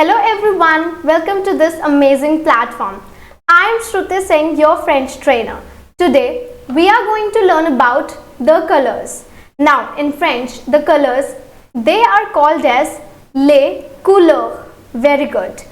Hello everyone, welcome to this amazing platform. I am Shruti Singh, your French trainer. Today we are going to learn about the colors. Now in French, the colors, they are called as les couleurs. Very good.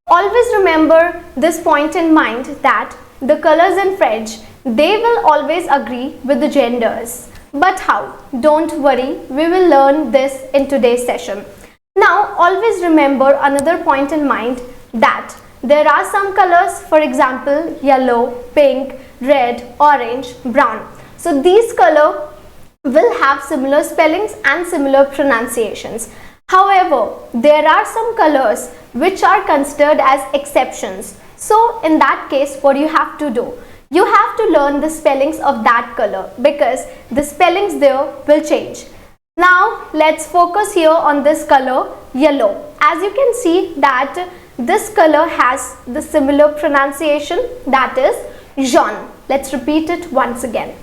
Always remember this point in mind that the colors in French, they will always agree with the genders. But how? Don't worry, we will learn this in today's session. Now always remember another point in mind that there are some colors, for example yellow, pink, red, orange, brown. So these colors will have similar spellings and similar pronunciations. However, there are some colors which are considered as exceptions. So in that case, what you have to do? You have to learn the spellings of that color because the spellings there will change. Now let's focus here on this color yellow. As you can see that this color has the similar pronunciation, that is jaune. Let's repeat it once again.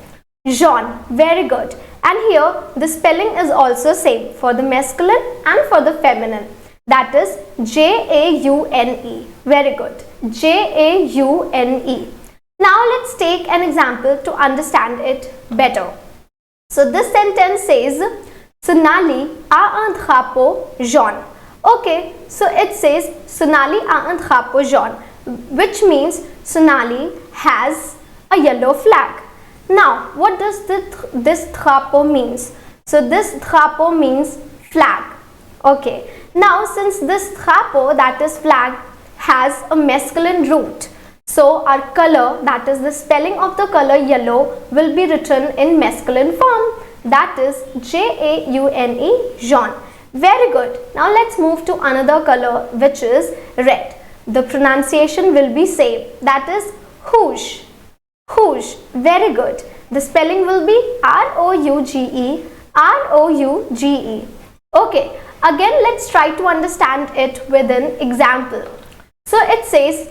Jaune. Very good. And here the spelling is also same for the masculine and for the feminine. That is Jaune. Very good. Jaune. Now let's take an example to understand it better. So this sentence says Sonali a un drapeau jaune. Okay, so it says Sonali a un drapeau jaune, which means Sonali has a yellow flag. Now, what does this drapeau means? So this drapeau means flag. Okay, now since this drapeau, that is flag, has a masculine root, so our color, that is the spelling of the color yellow, will be written in masculine form. That is Jaune, jaune. Very good. Now let's move to another color, which is red. The pronunciation will be same. That is rouge. Rouge. Very good. The spelling will be R-O-U-G-E, R-O-U-G-E. Okay. Again, let's try to understand it with an example. So it says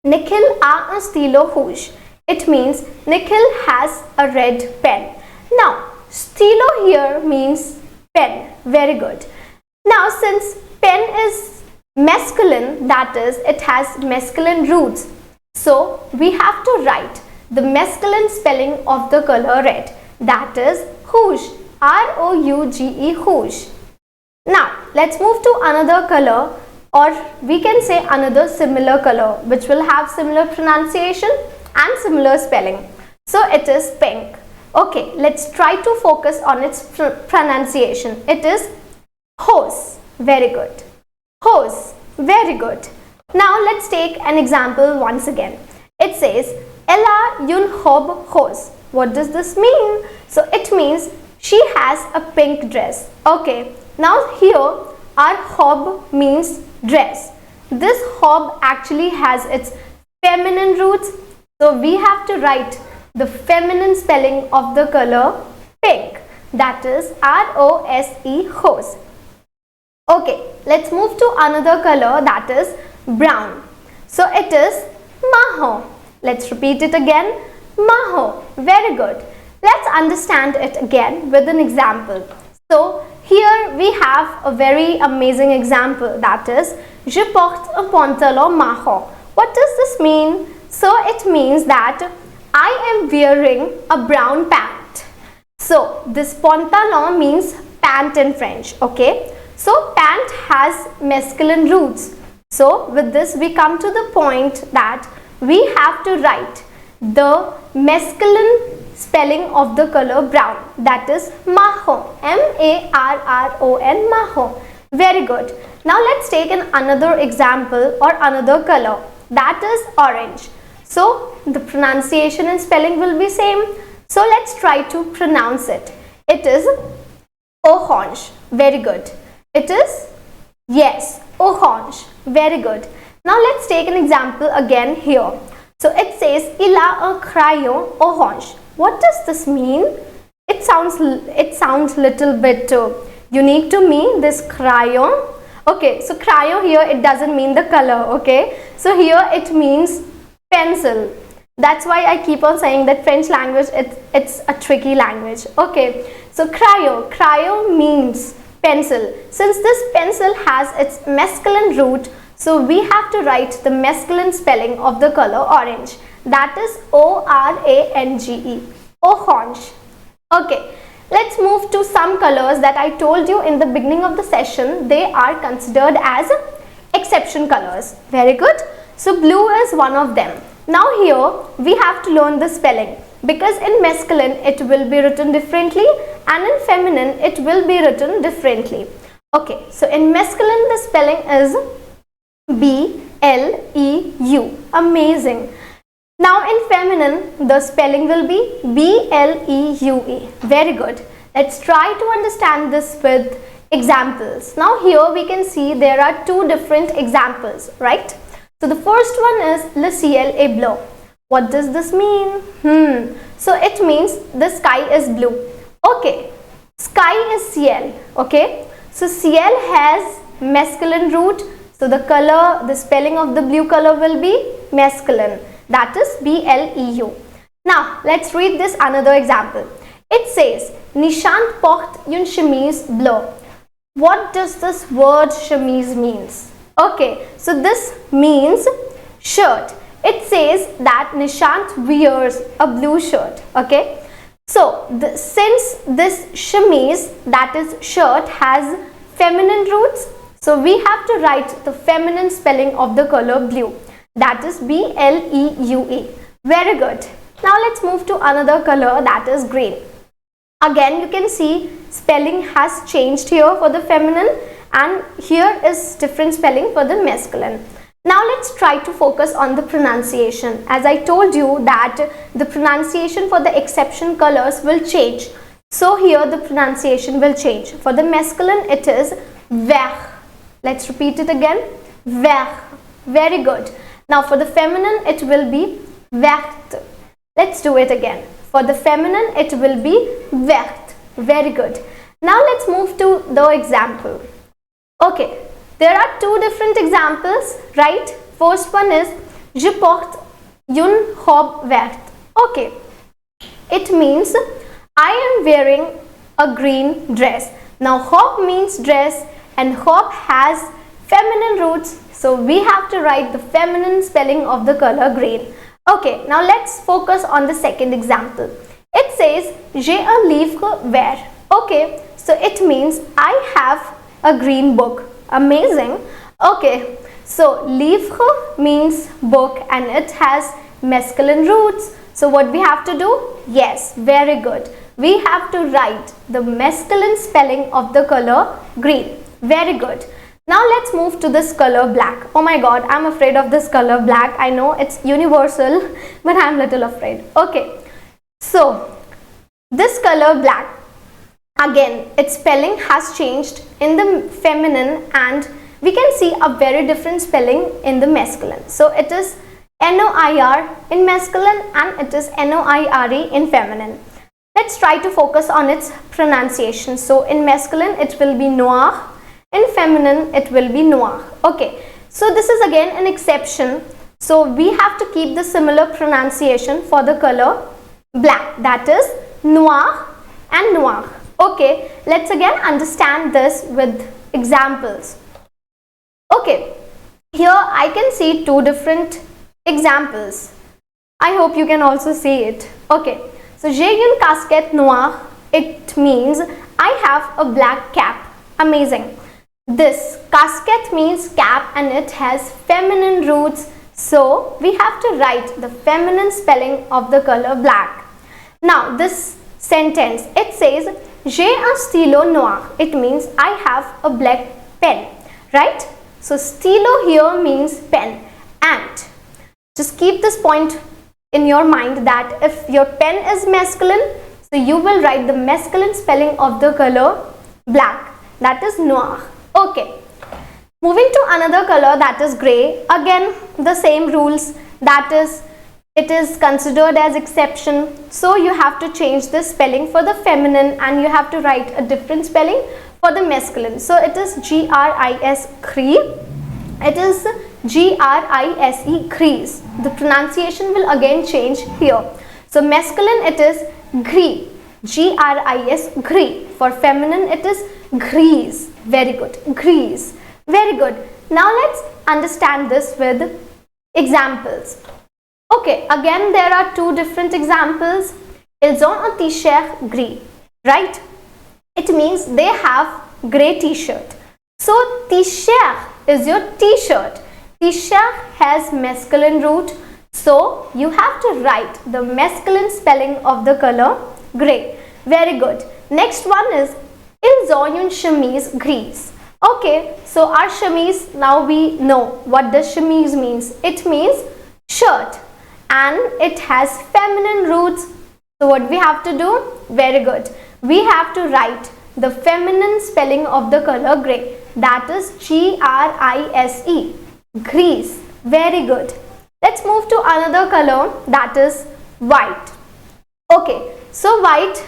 Nikhil a un stylo rouge. It means Nikhil has a red pen. Now, stylo here means pen. Very good. Now since pen is masculine, that is it has masculine roots, so we have to write the masculine spelling of the color red, that is rouge, R-O-U-G-E, rouge. Now let's move to another color, or we can say another similar color which will have similar pronunciation and similar spelling. So it is pink. Okay, let's try to focus on its pronunciation. It is hose. Very good. Hose. Very good. Now let's take an example once again. It says Elle a une robe rose. What does this mean? So it means she has a pink dress. Okay, now here our robe means dress. This robe actually has its feminine roots, so we have to write the feminine spelling of the color pink, that is R-O-S-E, rose. Okay, let's move to another color, that is brown. So it is marron. Let's repeat it again, marron. Very good. Let's understand it again with an example. So here we have a very amazing example, that is Je porte un pantalon marron. What does this mean? So it means that I am wearing a brown pant. So this pantalon means pant in French. Okay, so pant has masculine roots. So with this we come to the point that we have to write the masculine spelling of the color brown, that is marron, M-A-R-R-O-N, marron. Very good. Now let's take another example or another color, that is orange. So the pronunciation and spelling will be same. So let's try to pronounce it. It is orange. Very good. It is, yes, orange. Very good. Now let's take an example again here. So it says Il a un crayon orange. What does this mean? It sounds little bit unique to me, this crayon. Okay, so crayon here, it doesn't mean the color. Okay, so here it means pencil. That's why I keep on saying that French language, it's a tricky language. Okay, so crayon means pencil. Since this pencil has its masculine root, So we have to write the masculine spelling of the color orange. That is O-R-A-N-G-E. Orange. Okay, let's move to some colors that I told you in the beginning of the session. They are considered as exception colors. Very good. So blue is one of them. Now here we have to learn the spelling, because in masculine it will be written differently and in feminine it will be written differently. Okay, so in masculine the spelling is B-L-E-U. Amazing. Now in feminine the spelling will be B-L-E-U-E. Very good. Let's try to understand this with examples. Now here we can see there are two different examples, right? So the first one is le ciel est bleu. What does this mean? So it means the sky is blue. Okay, sky is ciel. Okay, so ciel has masculine root. So the color, the spelling of the blue color will be masculine. That is B-L-E-U. Now let's read this another example. It says Nishant porte une chemise bleue. What does this word chemise means? Okay, so this means shirt. It says that Nishant wears a blue shirt. Okay, so since this chemise, that is shirt, has feminine roots, so we have to write the feminine spelling of the color blue. That is B-L-E-U-E. Very good. Now let's move to another color, that is green. Again you can see spelling has changed here for the feminine and here is different spelling for the masculine. Now let's try to focus on the pronunciation. As I told you that the pronunciation for the exception colors will change. So here the pronunciation will change. For the masculine it is vert. Let's repeat it again. Vert. Very good. Now for the feminine it will be verte. Let's do it again. For the feminine it will be verte. Very good. Now let's move to the example. Okay, there are two different examples, right? First one is je porte une robe verte. Okay, it means I am wearing a green dress. Now robe means dress and robe has feminine roots, so we have to write the feminine spelling of the color green. Okay, now let's focus on the second example. It says j'ai un livre vert. Okay, so it means I have a green book. Amazing. Okay, so livre means book and it has masculine roots. So what we have to do? Yes, very good. We have to write the masculine spelling of the color green. Very good. Now let's move to this color black. Oh my god, I'm afraid of this color black. I know it's universal, but I'm little afraid. Okay, so this color black, again its spelling has changed in the feminine and we can see a very different spelling in the masculine. So it is N-O-I-R in masculine and it is N-O-I-R-E in feminine. Let's try to focus on its pronunciation. So in masculine it will be noir. In feminine it will be noir. Okay, so this is again an exception. So we have to keep the similar pronunciation for the color black. That is noir and noir. Okay, let's again understand this with examples. Okay, here I can see two different examples. I hope you can also see it. Okay, so j'ai une casquette noire. It means I have a black cap. Amazing. This casquette means cap and it has feminine roots. So we have to write the feminine spelling of the color black. Now this sentence, it says j'ai un stylo noir. It means I have a black pen, right? So stylo here means pen, and just keep this point in your mind that if your pen is masculine, so you will write the masculine spelling of the color black, that is noir. Okay, moving to another color, that is grey. Again the same rules, that is it is considered as exception, so you have to change the spelling for the feminine and you have to write a different spelling for the masculine. So it is G-R-I-S gris. It is G-R-I-S-E gris. The pronunciation will again change here. So masculine it is gris, G-R-I-S gris. For feminine it is gris. Very good, gris. Very good. Now let's understand this with examples. Okay, again there are two different examples. Ils ont un t-shirt gris, right? It means they have grey t-shirt. So t-shirt is your t-shirt. T-shirt has masculine root. So you have to write the masculine spelling of the color grey. Very good. Next one is ils ont une chemise grise. Okay, so our chemise, now we know what the chemise means. It means shirt and it has feminine roots. So what we have to do? Very good. We have to write the feminine spelling of the color grey. That is G-R-I-S-E. Grise. Very good. Let's move to another color, that is white. Okay, so white,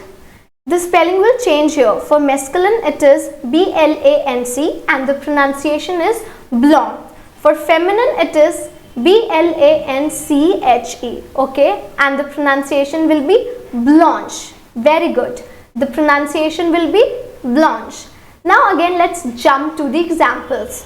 the spelling will change here. For masculine it is B-L-A-N-C and the pronunciation is blanc. For feminine it is B-L-A-N-C-H-E. Okay, and the pronunciation will be blanche. Very good. The pronunciation will be blanche. Now again let's jump to the examples.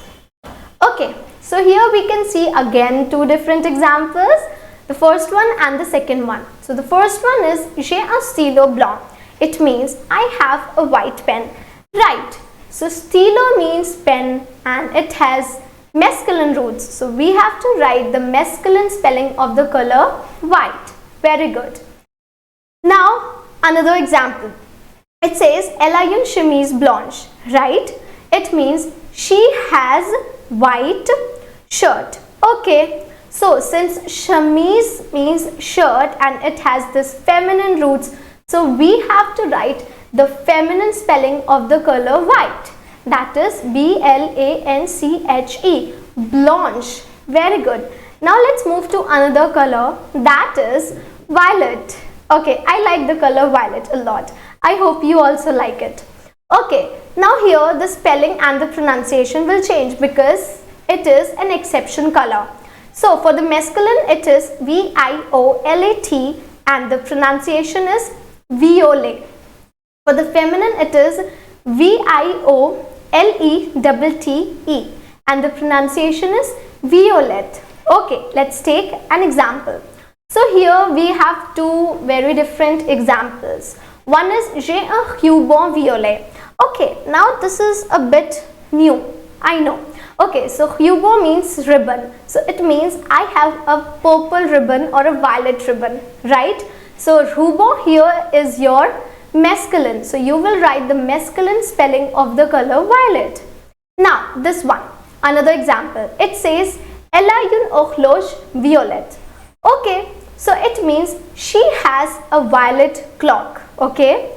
Okay, so here we can see again two different examples. The first one and the second one. So the first one is j'ai un stylo blanc. It means I have a white pen. Right. So stylo means pen and it has masculine roots. So we have to write the masculine spelling of the color white. Very good. Now another example. It says elle a une chemise blanche. Right. It means she has white shirt. Okay. So since chemise means shirt and it has this feminine roots, so we have to write the feminine spelling of the color white. That is B-L-A-N-C-H-E. Blanche. Very good. Now let's move to another color, that is violet. Okay, I like the color violet a lot. I hope you also like it. Okay, now here the spelling and the pronunciation will change because it is an exception color. So for the masculine it is V-I-O-L-A-T and the pronunciation is violet. For the feminine it is V-I-O-L-E-T-T-E and the pronunciation is violet. Okay, let's take an example. So here we have two very different examples. One is j'ai un ruban violet. Okay, now this is a bit new, I know. Okay, so ruban means ribbon. So it means I have a purple ribbon or a violet ribbon, right? So ruban here is your masculine. So you will write the masculine spelling of the color violet. Now this one, another example. It says elle a une horloge violette. Okay, so it means she has a violet clock. Okay,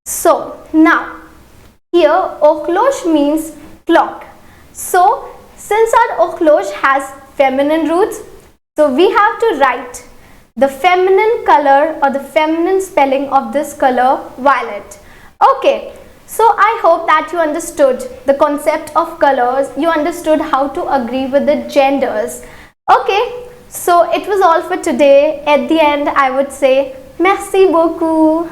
so now here horloge means clock. So since our horloge has feminine roots, so we have to write the feminine color or the feminine spelling of this color violet. Okay, so I hope that you understood the concept of colors. You understood how to agree with the genders. Okay, so it was all for today. At the end I would say merci beaucoup.